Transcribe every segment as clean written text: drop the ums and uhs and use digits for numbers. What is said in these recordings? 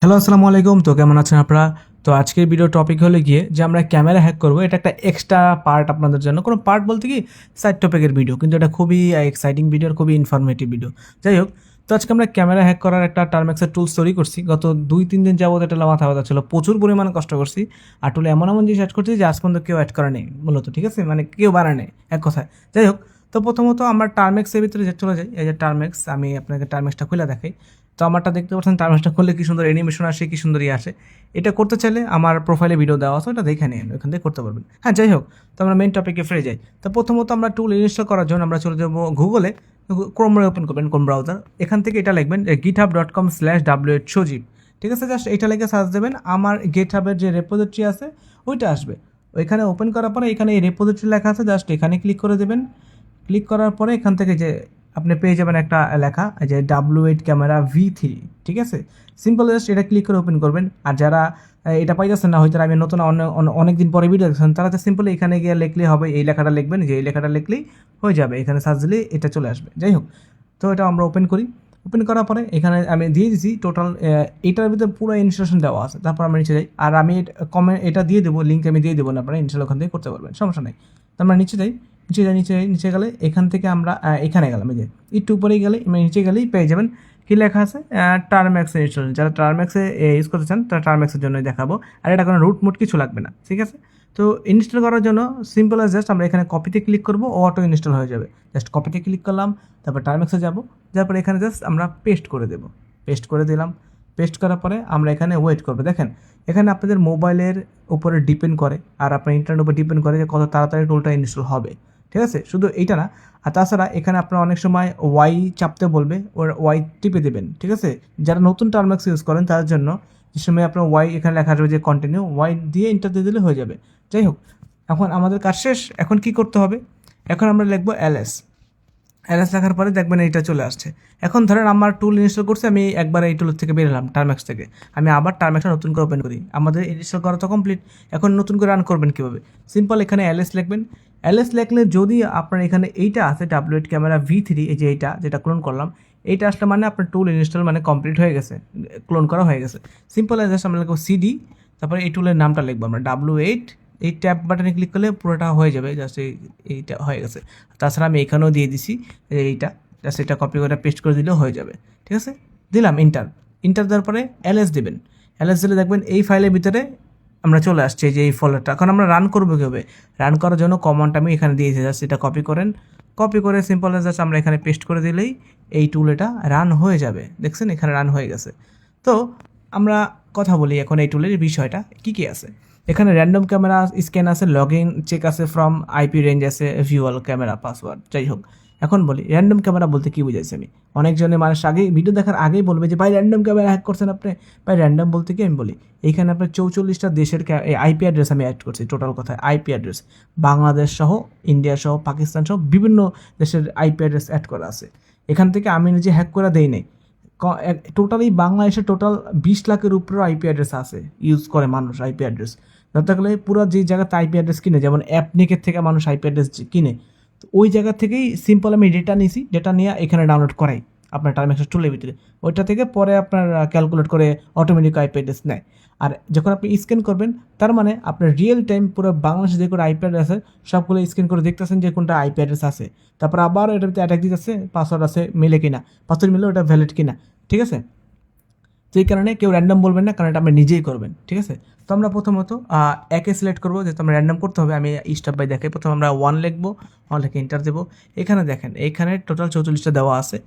Hello, আসসালামু আলাইকুম। তো কেমন আছেন আপনারা? তো আজকের ভিডিও টপিক হলো গিয়ে যে আমরা ক্যামেরা হ্যাক করবো। এটা একটা এক্সট্রা পার্ট আপনাদের জন্য। কোনো পার্ট বলতে কি সাইড টপিকের ভিডিও, কিন্তু এটা খুবই এক্সাইটিং ভিডিও, খুবই ইনফরমেটিভ ভিডিও। যাই হোক, তো আজকে আমরা ক্যামেরা হ্যাক করার একটা টার্মেক্সের টুলস তৈরি করছি। গত 2-3 দিন যাবত এটা মাথা ব্যথা ছিল, প্রচুর পরিমাণে কষ্ট করছি। আর টুলে এমন এমন জিনিস অ্যাড করছি যে আজ পর্যন্ত কেউ অ্যাড করে নেই মূলত, ঠিক আছে? মানে কেউ বানায় নেই এক কথায়। যাই হোক, তো প্রথমত আমরা টার্মেক্সের ভিতরে যে চলে যাই। এই যে টার্মেক্স, আমি আপনাকে টার্মেক্সটা খুলে দেখাই। তো আমারটা দেখতে পাচ্ছেন, টার্মেক্সটা খুললে কি সুন্দর অ্যানিমেশন আসে, কি সুন্দর আসে। এটা করতে চাইলে আমার প্রোফাইলে ভিডিও দেওয়া আছে, ওটা দেখে নিন, ওখান থেকে করতে পারবেন। হ্যাঁ, যাই হোক, তো আমরা মেন টপিকে ফিরে যাই। তো প্রথমত আমরা টুল ইনস্টল করার জন্য আমরা চলে যাবো গুগলে। ক্রোমে ওপেন করবেন, কোন ব্রাউজার। এখান থেকে এটা লিখবেন github.com/whojib। ঠিক আছে, জাস্ট এটা লিখে সার্চ দেবেন, আমার গিটহাবের যে রেপোজিটরি আছে ওইটা আসবে। ওইখানে ওপেন করার পরে এখানে এই রেপোজিটরি লেখা আছে, জাস্ট এখানে ক্লিক করে দেবেন। ক্লিক করার পরে এখান থেকে যে আপনি পেয়ে যাবেন একটা লেখা, যে W8 ক্যামেরা V3। ঠিক আছে, সিম্পল জাস্ট এটা ক্লিক করে ওপেন করবেন। আর যারা এটা পাইতেছেন না, হয়তো আমি নতুন অনেক দিন পরে ভিডিও দেখছেন, তারা তো সিম্পলি এখানে গিয়ে লিখলেই হবে। এই লেখাটা লিখবেন, যে এই লেখাটা লিখলেই হয়ে যাবে, এখানে সার্চ দিলেই এটা চলে আসবে। যাই হোক, তো এটা আমরা ওপেন করি। ওপেন করার পরে এখানে আমি দিয়ে দিচ্ছি টোটাল, এটার ভিতরে পুরো ইনস্টলেশন দেওয়া আছে। তারপর আমরা নিচে যাই, আর আমি এটা দিয়ে দেবো, লিঙ্ক আমি দিয়ে দেবো না, আপনারা ইনস্টল ওখান থেকে করতে পারবেন, সমস্যা নেই। তো আমরা নিচে যাই, নিচে গেলে এখান থেকে আমরা এখানে গেলাম, এই যে একটু উপরে গেলে নিচে গেলেই পেয়ে যাবেন কি লেখা আছে, টার্ম্যাক্স ইনস্টলেশন। যারা টার্ম্যাক্সে ইউজ করতে চান তারা টার্ম্যাক্সের জন্যই দেখাবো। আর এটা কোনো রুট মুট কিছু লাগবে না, ঠিক আছে? তো ইনস্টল করার জন্য সিম্পল জাস্ট আমরা এখানে কপিতে ক্লিক করবো, অটো ইনস্টল হয়ে যাবে। জাস্ট কপিতে ক্লিক করলাম, তারপর টার্ম্যাক্সে যাবো, যারপর এখানে জাস্ট আমরা পেস্ট করে দেবো। পেস্ট করে দিলাম। পেস্ট করার পরে আমরা এখানে ওয়েট করবো। দেখেন, এখানে আপনাদের মোবাইলের উপরে ডিপেন্ড করে আর আপনার ইন্টারনেট উপর ডিপেন্ড করে যে কত তাড়াতাড়ি টুলটা ইনস্টল হবে। ঠিক আছে, শুধু এইটা না, আর তাছাড়া এখানে আপনার অনেক সময় ওয়াই চাপতে বলবে, ওর ওয়াই টিপে দেবেন। ঠিক আছে, যারা নতুন টার্ম্যাক্স ইউজ করেন তাদের জন্য যে সময় আপনার ওয়াই এখানে লেখা আসবে যে কন্টিনিউ, ওয়াই দিয়ে এন্টার দিয়ে দিলে হয়ে যাবে। যাই হোক, এখন আমাদের কাজ শেষ। এখন কি করতে হবে? এখন আমরা লিখবো এলএস। এলএস লেখার পরে দেখবেন এইটা চলে আসছে। এখন ধরেন আমার টুল ইনস্টল করছে, আমি একবার এই টুল থেকে বেরোলাম টার্ম্যাক্স থেকে, আমি আবার টার্ম্যাক্সটা নতুন করে ওপেন করি। আমাদের ইনস্টল করা তো কমপ্লিট। এখন নতুন করে রান করবেন কীভাবে? সিম্পল, এখানে এলএস লিখবেন। এলএস লিখলে যদি আপনার এখানে এইটা আছে W8 ক্যামেরা V3, এই যে এইটা যেটা ক্লোন করলাম, এইটা আসলে মানে আপনার টুল ইনস্টল মানে কমপ্লিট হয়ে গেছে, ক্লোন করা হয়ে গেছে। সিম্পল জাস্ট আমরা লিখবো CD, তারপরে এই টুলের নামটা লিখবো আমরা W8। এই ট্যাব বাটনে ক্লিক করলে পুরোটা হয়ে যাবে, জাস্ট এইটা হয়ে গেছে। তাছাড়া আমি এখানেও দিয়ে দিছি এইটা, জাস্ট এটা কপি করে পেস্ট করে দিলেও হয়ে যাবে। ঠিক আছে, দিলাম ইন্টার। ইন্টার দেওয়ার পরে এলএস দেবেন। এলএস দিলে দেখবেন এই ফাইলের ভিতরে আমরা চলে আসছি, যে এই ফোল্ডারটা। এখন আমরা রান করবো কীভাবে? রান করার জন্য কমান্ড আমি এখানে দিয়েছি, জাস্ট এটা কপি করেন। কপি করে সিম্পল জাস্ট আমরা এখানে পেস্ট করে দিলেই এই টুল এটা রান হয়ে যাবে। দেখছেন, এখানে রান হয়ে গেছে। তো আমরা কথা বলি এখন এই টুলের বিষয়টা কী কী আছে। এখানে র্যান্ডম ক্যামেরা স্ক্যান আছে, লগ ইন চেক আছে, ফ্রম IP রেঞ্জ আছে, ভিউয়াল ক্যামেরা পাসওয়ার্ড। যাই হোক, এখন বলি র্যান্ডম ক্যামেরা বলতে কী বুঝাইছি আমি। অনেকজনে মানুষ আগে ভিডিও দেখার আগেই বলবে যে ভাই র্যান্ডম ক্যামেরা হ্যাক করছেন আপনি। ভাই র্যান্ডম বলতে কি আমি বলি, এইখানে আপনার 44টা দেশের IP অ্যাড্রেস আমি অ্যাড করছি। টোটাল কথায় IP অ্যাড্রেস বাংলাদেশ সহ, ইন্ডিয়া সহ, পাকিস্তান সহ বিভিন্ন দেশের IP অ্যাড্রেস অ্যাড করা আছে। এখান থেকে আমি নিজে হ্যাক করে দেই নাই। টোটালি বাংলাদেশে টোটাল 20 লাখের উপরেও IP অ্যাড্রেস আছে, ইউজ করে মানুষ IP অ্যাড্রেস। ধরতে গেলে পুরো যে জায়গাতে IP অ্যাড্রেস কিনে, যেমন অ্যাপনিকের থেকে মানুষ IP অ্যাড্রেস কিনে, তো ওই জায়গা থেকেই সিম্পল আমি ডেটা নিয়েছি, ডেটা নিয়ে এখানে ডাউনলোড করাই আপনার টার্মেক্স টুলের ভিতরে। ওইটা থেকে পরে আপনার ক্যালকুলেট করে অটোমেটিক IP অ্যাড্রেস নেয়। আর যখন আপনি স্ক্যান করবেন, তার মানে আপনার রিয়েল টাইম পুরো বাংলাদেশে যে কোনো IP অ্যাড্রেস আছে সবগুলো স্ক্যান করে দেখতেছেন যে কোনটা IP অ্যাড্রেস আছে। তারপর আবার এটার ভিতরে অ্যাটাক দিতেছে, পাসওয়ার্ড আছে মিলে কিনা, পাসওয়ার্ড মিলে ওটা ভ্যালিড কিনা। ঠিক আছে, তো এই কারণে কেউ র্যান্ডম বলবেন না, কারণ এটা আপনি নিজেই করবেন। ঠিক আছে, তো আমরা প্রথমত একে সিলেক্ট করবো, যেহেতু আমরা র্যান্ডম করতে হবে। আমি স্টেপ বাই দেখাই। প্রথমে আমরা 1 লিখবো, 1 লিখে এন্টার দেবো। এখানে দেখেন, এখানে টোটাল 44টা দেওয়া আছে।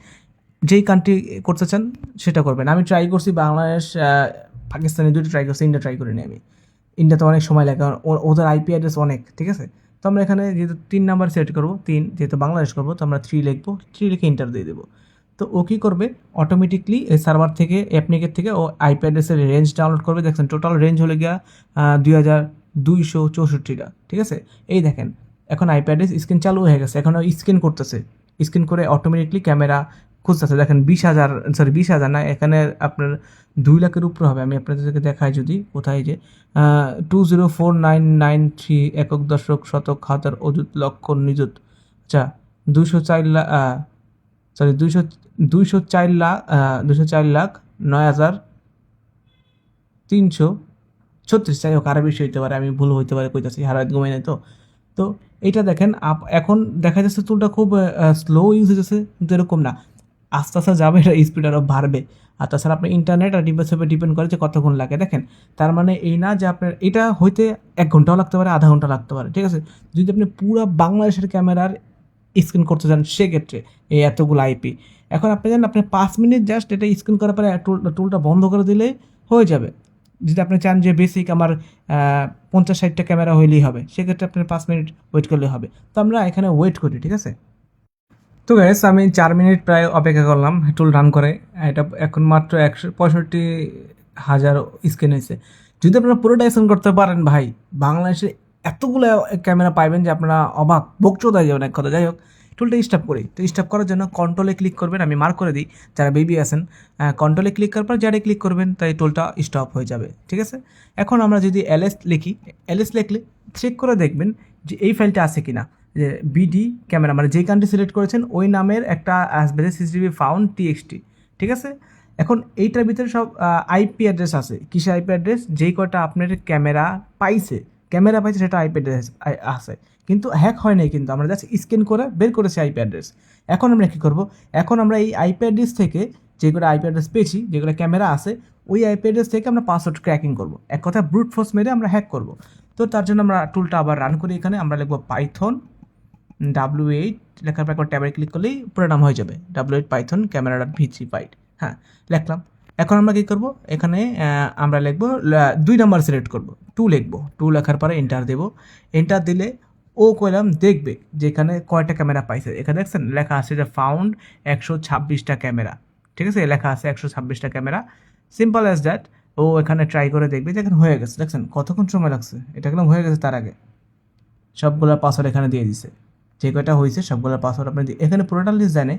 যেই কান্ট্রি করতে চান সেটা করবেন। আমি ট্রাই করছি বাংলাদেশ, পাকিস্তানি দুটো ট্রাই করছি, ইন্ডিয়া ট্রাই করিনি আমি। ইন্ডিয়াতে অনেক সময় লাগে, কারণ ওদের IP অ্যাড্রেস অনেক। ঠিক আছে, তো আমরা এখানে যেহেতু 3 নাম্বার সিলেক্ট করবো, 3 যেহেতু বাংলাদেশ করবো, তো আমরা 3 লিখবো। 3 লিখে এন্টার দিয়ে দেবো। তো ও কী করবে, অটোমেটিকলি সার্ভার থেকে অ্যাপনিকের থেকে ও IP অ্যাড্রেসের রেঞ্জ ডাউনলোড করবে। দেখছেন টোটাল রেঞ্জ হলে গিয়া 2264টা। ঠিক আছে, এই দেখেন এখন IP অ্যাড্রেস স্ক্যান চালু হয়ে গেছে। এখন স্ক্যান করতেছে, স্ক্যান করে অটোমেটিকলি ক্যামেরা খুঁজতেছে। দেখেন 20,000 না, এখানে আপনার 2 লাখের উপরে হবে। আমি আপনাদেরকে দেখাই, যদি কোথায় যে 204993 একক দশক শতক হাজার অযুত লক্ষ নিযুত। আচ্ছা, 204 লাখ, সরি 204 লাখ 9,000 336, যাই হোক আরও বেশি হইতে পারে, আমি ভুল হইতে পারে কইতাছি, হারাত ঘুমাই নাই তো। তো এইটা দেখেন এখন দেখা যাচ্ছে টুলটা খুব স্লো ইউজ হইতেছে, কিন্তু এরকম না, আস্তে আস্তে যাবে, এটা স্পিড আরও বাড়বে। আর তাছাড়া আপনার ইন্টারনেট আর ডিভাইসের উপর ডিপেন্ড করে যে কতক্ষণ লাগে। দেখেন তার মানে এই না যে আপনার এটা হইতে 1 ঘন্টাও লাগতে পারে, আধা ঘন্টা লাগতে পারে, ঠিক আছে। যদি আপনি পুরো বাংলাদেশের ক্যামেরার স্ক্যান করতে চান সেক্ষেত্রে এই এতগুলো আইপি, এখন আপনি জানেন আপনি 5 মিনিট জাস্ট এটা স্ক্যান করার পরে টুলটা বন্ধ করে দিলে হয়ে যাবে। যদি আপনি চান যে বেসিক আমার 50-60টা ক্যামেরা হইলেই হবে, সেক্ষেত্রে আপনার 5 মিনিট ওয়েট করলে হবে। তো আমরা এখানে ওয়েট করি, ঠিক আছে। তো গ্যাস আমি 4 মিনিট প্রায় অপেক্ষা করলাম টুল রান করে। এটা এখন মাত্র 165,000 স্ক্যান হয়েছে। যদি আপনারা পুরোটা স্ক্যান করতে পারেন ভাই, বাংলাদেশে এতগুলো ক্যামেরা পাইবেন যে আপনারা অবাক, বকচোদ হয়ে যাবেন এক কথা। যাই হোক, টুলটা স্টপ করি। তো স্টপ করার জন্য কন্ট্রোলে ক্লিক করবেন, আমি মার্ক করে দিই যারা বেবি আছেন, কন্ট্রোলে ক্লিক করার পর যারা ক্লিক করবেন তাই টুলটা স্টপ হয়ে যাবে, ঠিক আছে। এখন আমরা যদি এলএস লিখি, এলএস লিখলে চেক করে দেখবেন যে এই ফাইলটা আছে কিনা, যে বিডি ক্যামেরা মানে যে কান্ট্রি সিলেক্ট করেছেন ওই নামের একটা আসবে যে সিসিটিভি ফাউন্ড টিএক্সটি, ঠিক আছে। এখন এইটার ভিতরে সব আইপি অ্যাড্রেস আছে। কিসে আইপি অ্যাড্রেস? যেই কটা আপনার ক্যামেরা পাইছে সেটা আইপি অ্যাড্রেস আছে, কিন্তু হ্যাক হয় নাই, কিন্তু আমরা জাস্ট স্ক্যান করে বের করেছি আইপি অ্যাড্রেস। এখন আমরা কী করব? এখন আমরা এই আইপি অ্যাড্রেস থেকে যেগুলো আইপি অ্যাড্রেস পেয়েছি, যেগুলো ক্যামেরা আছে, ওই আইপি অ্যাড্রেস থেকে আমরা পাসওয়ার্ড ক্র্যাকিং করব, এক কথা ব্রুট ফোর্স মেরে আমরা হ্যাক করব। তো তার জন্য আমরা টুলটা আবার রান করি। এখানে আমরা লিখব পাইথন W8 লেখার পর একবার ট্যাবে ক্লিক করলেই পুরো নাম হয়ে যাবে, W8 পাইথন ক্যামেরা.v3 ফাইল। হ্যাঁ, লিখলাম। এখন আমরা কী করব? এখানে আমরা লিখব 2 নাম্বার সিলেক্ট করব, 2 লিখব। 2 লেখার পরে এন্টার দেব। এন্টার দিলে ও কইলাম দেখবে যে এখানে কয়টা ক্যামেরা পাইছে। এখানে দেখছেন লেখা আছে যে ফাউন্ড 126টা ক্যামেরা, ঠিক আছে, লেখা আছে 126টা ক্যামেরা। Simple as that. ও এখানে ট্রাই করে দেখবে যে এখানে হয়ে গেছে। দেখছেন কতক্ষণ সময় লাগছে, এটা একদম হয়ে গেছে তার আগে। সবগুলোর পাসওয়ার্ড এখানে দিয়ে দিছে, যে কয়টা হয়েছে সবগুলোর পাসওয়ার্ড আপনি এখানে টোটাল লিস্ট জানে,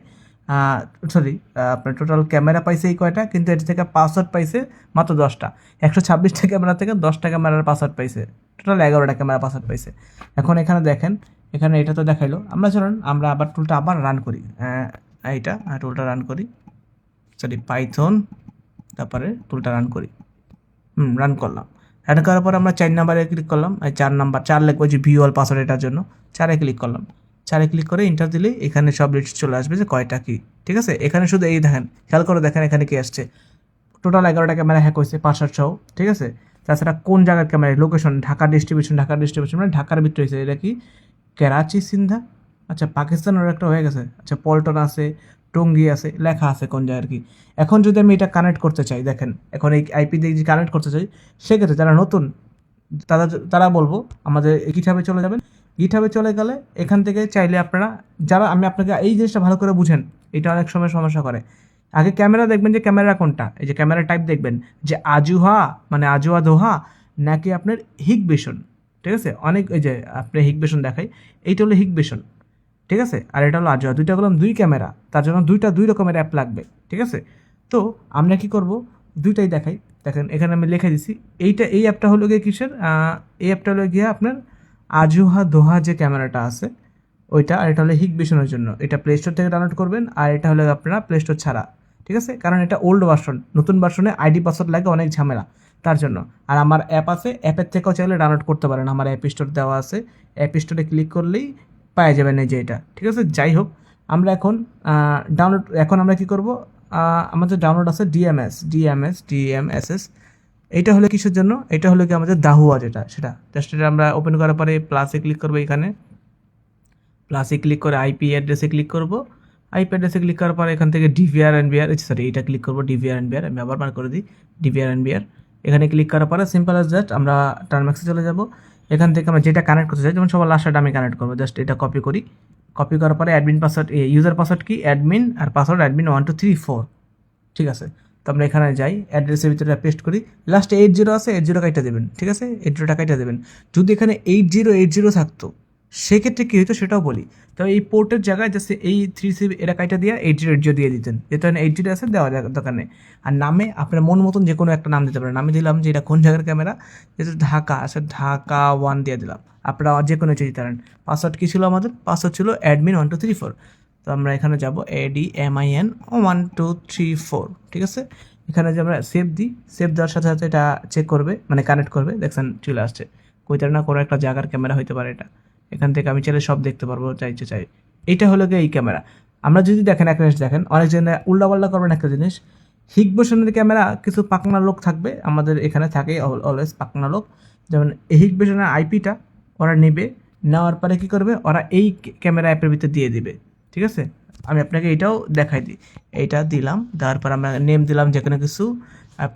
সরি, আপনার টোটাল ক্যামেরা পাইছে এই কয়টা, কিন্তু এর থেকে পাসওয়ার্ড পাইছে মাত্র 10টা। 126টা ক্যামেরা থেকে 10টা ক্যামেরার পাসওয়ার্ড পাইছে, টোটাল 11টা ক্যামেরা পাসওয়ার্ড পাইছে। এখন এখানে দেখেন, এখানে এটা তো দেখাইলো। আমরা চলুন আমরা আবার টুলটা আবার রান করি, এইটা টুলটা রান করি, সরি পাইথন, তারপরে টুলটা রান করি। রান করলাম। রান করার পর আমরা 4 নাম্বারে ক্লিক করলাম, 4 নাম্বার 4 লিখবো যে ভিউ অল পাসওয়ার্ড, এটার জন্য 4-এ ক্লিক করলাম। 4-এ ক্লিক করে এন্টার দিলে এখানে সব লিস্ট চলে আসবে যে কয়টা কী, ঠিক আছে। এখানে শুধু এই দেখেন, খেয়াল করে দেখেন এখানে কি আসছে, টোটাল 11টা ক্যামেরা হ্যাক হয়েছে, পাসওয়ার্ড সহ, ঠিক আছে। তাছাড়া কোন জায়গার ক্যামেরা, লোকেশন ঢাকা ডিস্ট্রিবিউশন মানে ঢাকার ভিতরে হয়েছে। এটা কি করাচি সিন্ধা, আচ্ছা পাকিস্তানের একটা হয়ে গেছে, আচ্ছা পল্টন আছে, টঙ্গী আছে, লেখা আছে কোন জায়গার কি। এখন যদি আমি এটা কানেক্ট করতে চাই, দেখেন এখন এই আইপি দিয়ে যদি কানেক্ট করতে চাই, সেক্ষেত্রে যারা নতুন তারা বলবো আমাদের গিটহাবে চলে যাবেন। গিটহাবে চলে গেলে এখান থেকে চাইলে আপনারা, যারা, আমি আপনাকে এই জিনিসটা ভালো করে বুঝেন, এটা অনেক সময় সমস্যা করে। আগে ক্যামেরা দেখবেন যে ক্যামেরা কোনটা, এই যে ক্যামেরা টাইপ দেখবেন যে আজুহা মানে আজুয়া দোহা, নাকি আপনার হিগবেশন, ঠিক আছে। অনেক এই যে আপনি হিগবেশন দেখাই, এইটা হলো হিগবেশন, ঠিক আছে, আর এটা হলো আজুয়া। দুইটা বললাম 2 ক্যামেরা, তার জন্য 2 রকমের অ্যাপ লাগবে, ঠিক আছে। তো আমরা কি করব, দুইটাই দেখাই। দেখেন এখানে আমি লিখে দিছি, এই অ্যাপটা হলো গিয়ে কিসের, এই অ্যাপটা হলো গিয়ে আপনার আজুহা দোহা যে ক্যামেরাটা আছে ওইটা, আর এটা হলো হিগবেশনের জন্য। এটা প্লে স্টোর থেকে ডাউনলোড করবেন, আর এটা হলো আপনারা প্লে স্টোর ছাড়া, ঠিক আছে, কারণ এটা ওল্ড ভার্সন। নতুন ভার্সনে আইডি পাসওয়ার্ড লাগে, অনেক ঝামেলা তার জন্য। আর আমার অ্যাপ আছে, অ্যাপের থেকেও চাইলে ডাউনলোড করতে পারেন, আমার অ্যাপ স্টোর দেওয়া আছে, অ্যাপ স্টোরে ক্লিক করলেই পাওয়া যাবেন এই যে এটা, ঠিক আছে। যাই হোক, আমরা এখন এখন আমরা কি করব, আমাদের ডাউনলোড আছে ডিএমএসএস। এইটা হলো কিসের জন্য, এটা হলো কি আমাদের দাহুয়া যেটা, সেটা জাস্ট এটা আমরা ওপেন করার পরে প্লাসে ক্লিক করবো। এখানে প্লাসে ক্লিক করে আইপি অ্যাড্রেসে ক্লিক করব। আইপি অ্যাড্রেসে ক্লিক করার পরে এখান থেকে ডিভিআর, সরি এটা ক্লিক করবো ডিভিআর, আমি আবার বার করে দিই ডিভিআর। এখানে ক্লিক করার পরে সিম্পল অ্যাজ দ্যাট আমরা টার্মেক্সে চলে যাব। এখান থেকে আমরা যেটা কানেক্ট করতে চাই, যেমন সবার লাস্টটা আমি কানেক্ট করবো, জাস্ট এটা কপি করি। কপি করার পরে অ্যাডমিন পাসওয়ার্ড, ইউজার পাসওয়ার্ড কি অ্যাডমিন, আর পাসওয়ার্ড অ্যাডমিন 1 2 3 4, ঠিক আছে। তো আমরা এখানে যাই, অ্যাড্রেসের ভিতরে পেস্ট করি, লাস্টে 80 আছে, 80 কাইটা দেবেন, ঠিক আছে, 80 কাইটা দেবেন। যদি এখানে 8080 থাকতো সেক্ষেত্রে কী হতো সেটাও বলি। তো এই পোর্টের জায়গায় জাস্ট এই 3CB এটা কাইটা দিয়ে 8080 দিয়ে দিতেন, যেহেতু 80 আছে দেওয়া দরকার নেই। আর নামে আপনার মন মতন যে কোনো একটা নাম দিতে পারেন। আমি দিলাম যে এটা কোন জায়গার ক্যামেরা, যেহেতু ঢাকা আছে, ঢাকা 1 দিয়ে দিলাম। আপনারা যে কোনো কিছু দিতে পারেন। পাসওয়ার্ড কী ছিল আমাদের, পাসওয়ার্ড ছিল অ্যাডমিন 1 2 3 4। তো আমরা এখানে যাব ADMIN 1 2 3 4, ঠিক আছে। এখানে যে আমরা সেভ দিই, সেভ দেওয়ার সাথে সাথে এটা চেক করবে, মানে কানেক্ট করবে। দেখছেন চলে আসছে। কোথাও না কোনো একটা জায়গার ক্যামেরা হইতে পারে এটা। এখান থেকে আমি চাইলে সব দেখতে পারবো, চাই। এইটা হলো গিয়ে এই ক্যামেরা। আমরা যদি দেখেন, একটা জিনিস দেখেন, অনেক জনে উল্টাপাল্টা করবেন একটা জিনিস। হিগভিশনের ক্যামেরা কিছু পাকনা লোক থাকবে, আমাদের এখানে থাকে অলওয়েজ পাকনা লোক। যেমন হিগভিশনের আইপিটা ওরা নেবে, নেওয়ার পরে কী করবে, ওরা এই ক্যামেরা অ্যাপের ভিতরে দিয়ে দিবে। ঠিক আছে, আমি আপনাকে এইটাও দেখাই দিই। এইটা দিলাম, দেওয়ার পর আমরা নেম দিলাম যে কোনো কিছু,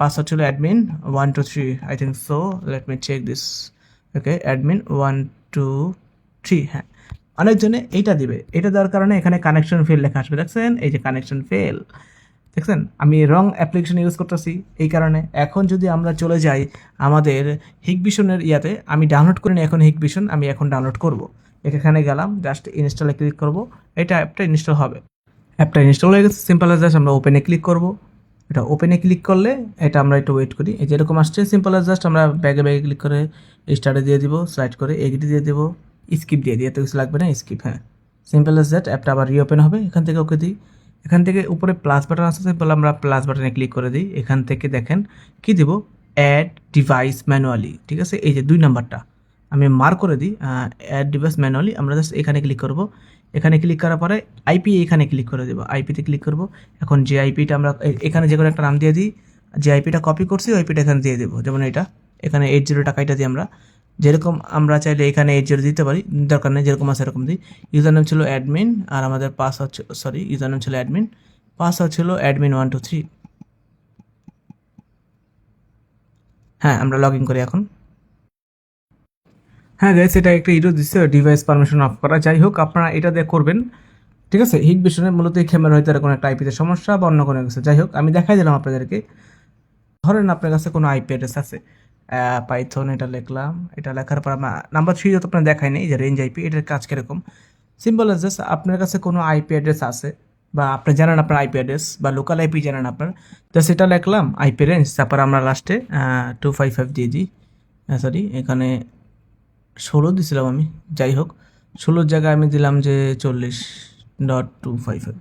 পাসওয়ার্ড ছিল admin 1 2 3, I think so, let me check this. Okay, admin 1 2 3, হ্যাঁ। অনেকজনে এইটা দিবে, এটা দেওয়ার কারণে এখানে কানেকশন ফেল লেখা আসবে, দেখছেন এই যে কানেকশন ফেল, দেখছেন আমি রং অ্যাপ্লিকেশন ইউজ করতেছি এই কারণে। এখন যদি আমরা চলে যাই আমাদের হিগভিশনের ইয়াতে, আমি ডাউনলোড করিনি এখন হিগভিশন, আমি এখন ডাউনলোড করব। এখানে গেলাম, জাস্ট ইনস্টলে ক্লিক করব, এটা অ্যাপটা ইনস্টল হবে। অ্যাপটা ইনস্টল হয়ে গেছে, সিম্পল অ্যাজ জাস্ট আমরা ওপেনে ক্লিক করব। এটা ওপেনে ক্লিক করলে এটা আমরা একটু ওয়েট করি, এই যেরকম আসছে সিম্পল অ্যাজ জাস্ট আমরা ব্যাগে ক্লিক করে স্টার্টে দিয়ে দিব, স্লাইড করে এগ্রি দিয়ে দেবো, স্কিপ দিয়ে দিই, এত কিছু লাগবে না, স্কিপ। হ্যাঁ, সিম্পল অ্যাজ দ্যাট। অ্যাপটা আবার রিওপেন হবে, এখান থেকে ওকে দিই। এখান থেকে উপরে প্লাস বাটন আছে, সিম্পল আমরা প্লাস বাটনে ক্লিক করে দিই। এখান থেকে দেখেন কি দিব, অ্যাড ডিভাইস ম্যানুয়ালি, ঠিক আছে, এই যে 2 নাম্বারটা আমি মার্ক করে দিই, অ্যাড ডিভাইস ম্যানুয়ালি। আমরা জাস্ট এখানে ক্লিক করব। এখানে ক্লিক করার পরে আইপি এখানে ক্লিক করে দেবো, আইপিতে ক্লিক করব। এখন যে আইপিটা আমরা এখানে যে কোনো একটা নাম দিয়ে দিই, যে আইপিটা কপি করছি ওই আইপিটা এখানে দিয়ে দেবো, যেমন এটা এখানে 80 টাকাটা দিই আমরা। যেরকম আমরা চাইলে এখানে 80 দিতে পারি, দরকার নেই, যেরকম আছে এরকম দিই। ইউজার নেম ছিল অ্যাডমিন, আর আমাদের পাসওয়ার্ড, সরি ইউজার নেম ছিল অ্যাডমিন, পাসওয়ার্ড ছিল অ্যাডমিন 1 2 3। হ্যাঁ, আমরা লগ ইন করি এখন। হ্যাঁ গাইস, এটা একটা ইরো দিচ্ছে ডিভাইস পারমিশন অফ করা। যাই হোক, আপনারা এটা দিয়ে করবেন, ঠিক আছে। হিগভিশনের মূলত এই ক্যামেরা হয়তো কোনো একটা আইপিতে সমস্যা বা অন্য কোনো কিছু। যাই হোক, আমি দেখাই দিলাম আপনাদেরকে। ধরেন আপনার কাছে কোনো আইপি অ্যাড্রেস আছে, পাইথন এটা লিখলাম, এটা লেখার পর আমরা নাম্বার 3 যত আপনার দেখাই নেই যে রেঞ্জ আইপি, এটার কাজ কীরকম। সিম্পল অ্যাজ জাস্ট আপনার কাছে কোনো আইপি অ্যাড্রেস আছে, বা আপনি জানেন আপনার আইপি অ্যাড্রেস বা লোকাল আইপি জানেন আপনার, জাস্ট এটা লিখলাম আইপি রেঞ্জ, তারপর আমরা লাস্টে 255 দিয়ে দিই। সরি, এখানে 16 দিছিলাম আমি। যাই হোক, 16 জায়গায় আমি দিলাম যে 40.255।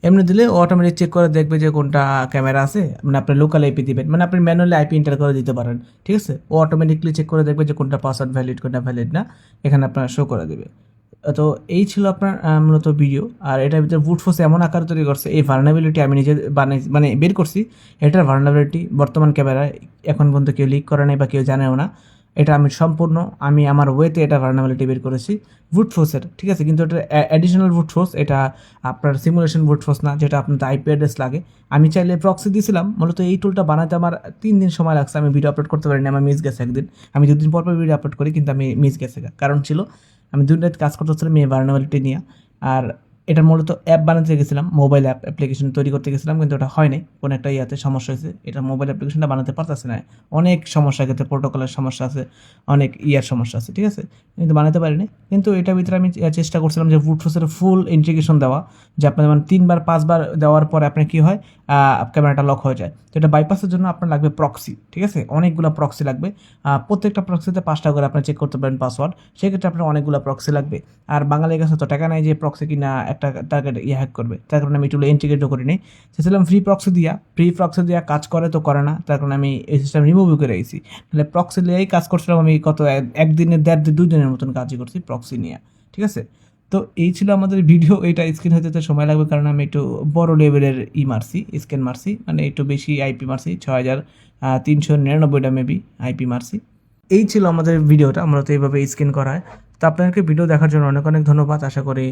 এমনি দিলে অটোমেটিক চেক করে দেখবে যে কোনটা ক্যামেরা আছে, মানে আপনি লোকাল আইপি দিবেন, মানে আপনি ম্যানুয়ালি আইপি এন্টার করে দিতে পারেন, ঠিক আছে। ও অটোমেটিকলি চেক করে দেখবে যে কোনটা পাসওয়ার্ড ভ্যালিড কোনটা ভ্যালিড না, এখানে আপনার শো করে দেবে। তো এই ছিল আপনার মূলত ভিডিও। আর এটার ভিতরে ব্রুট ফোর্স এমন আকার তৈরি করছে, এই ভার্নাবিলিটি আমি নিজে মানে বের করছি। এটার ভার্নাবিলিটি বর্তমান ক্যামেরায় এখন পর্যন্ত কেউ লিক করে নাই বা কেউ জানেও না। এটা আমি সম্পূর্ণ আমার ওয়েতে এটা ভার্নাবিলিটি বের করেছি ব্রুট ফোর্সের, ঠিক আছে। কিন্তু এটা অ্যাডিশনাল ব্রুট ফোর্স, এটা আপনার সিমুলেশন ব্রুট ফোর্স না, যেটা আপনার আইপি অ্যাড্রেস লাগে। আমি চাইলে প্রক্সি দিয়েছিলাম, মূলত এই টুলটা বানাতে আমার 3 দিন সময় লাগছে। আমি ভিডিও আপলোড করতে পারিনি, আমার মিস গেছে একদিন। আমি 2 দিন পর ভিডিও আপলোড করি, কিন্তু আমি মিস গেছে, কারণ ছিল আমি 2 রাত কাজ করতেছিলাম এই ভার্নাবিলিটি নিয়ে। আর এটা মূলত অ্যাপ বানাতে গেছিলাম, মোবাইল অ্যাপ্লিকেশন তৈরি করতে গেছিলাম, কিন্তু ওটা হয় নাই, কোনো একটা ইয়াতে সমস্যা হয়েছে। এটা মোবাইল অ্যাপ্লিকেশনটা বানাতে পারতেছে না, অনেক সমস্যা, ক্ষেত্রে প্রোটোকলের সমস্যা আছে, অনেক সমস্যা আছে, ঠিক আছে, কিন্তু বানাতে পারিনি। কিন্তু এটার ভিতরে আমি চেষ্টা করছিলাম যে ব্রুট ফোর্সের ফুল ইন্টিগ্রেশন দেওয়া, যে আপনার মানে 3বার 5বার দেওয়ার পরে আপনার কী হয়, ক্যামেরাটা লক হয়ে যায়। তো এটা বাইপাসের জন্য আপনার লাগবে প্রক্সি, ঠিক আছে, অনেকগুলো প্রক্সি লাগবে। প্রত্যেকটা প্রক্সিতে 5টা করে আপনি চেক করতে পারেন পাসওয়ার্ড, সেক্ষেত্রে আপনার অনেকগুলো প্রক্সি লাগবে। আর বাঙালির কাছে তো টাকা নাই যে প্রক্সি কিনা একটা টার্গেট হ্যাক করবে, তার কারণে আমি টুলে ইন্টিগ্রেটও করিনি। চেয়েছিলাম ফ্রি প্রক্সি দিয়া কাজ করে তো করে না, তার কারণে আমি এই সিস্টেম রিমুভও করে রেখেছি। তাহলে প্রক্সি নিয়েই কাজ করছিলাম আমি, কত 1 দিনে 2 দিনের মতন কাজই করছি প্রক্সি নিয়ে, ঠিক আছে। তো এই ছিল আমাদের ভিডিও। এটা স্ক্রিন হতে তো সময় লাগবে, কারণ আমি একটু বড় লেভেলের মারছি, স্ক্যান মারছি, মানে একটু বেশি আইপি মারছি, 6399টা মেবি আইপি মারছি। এই ছিল আমাদের ভিডিওটা, আমরা তো এইভাবে স্ক্যান করা হয়। তো আপনাদেরকে ভিডিও দেখার জন্য অনেক অনেক ধন্যবাদ। আশা করি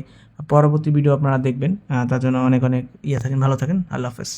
পরবর্তী ভিডিও আপনারা দেখবেন, তার জন্য অনেক অনেক থাকেন, ভালো থাকেন, আল্লাহ হাফেজ।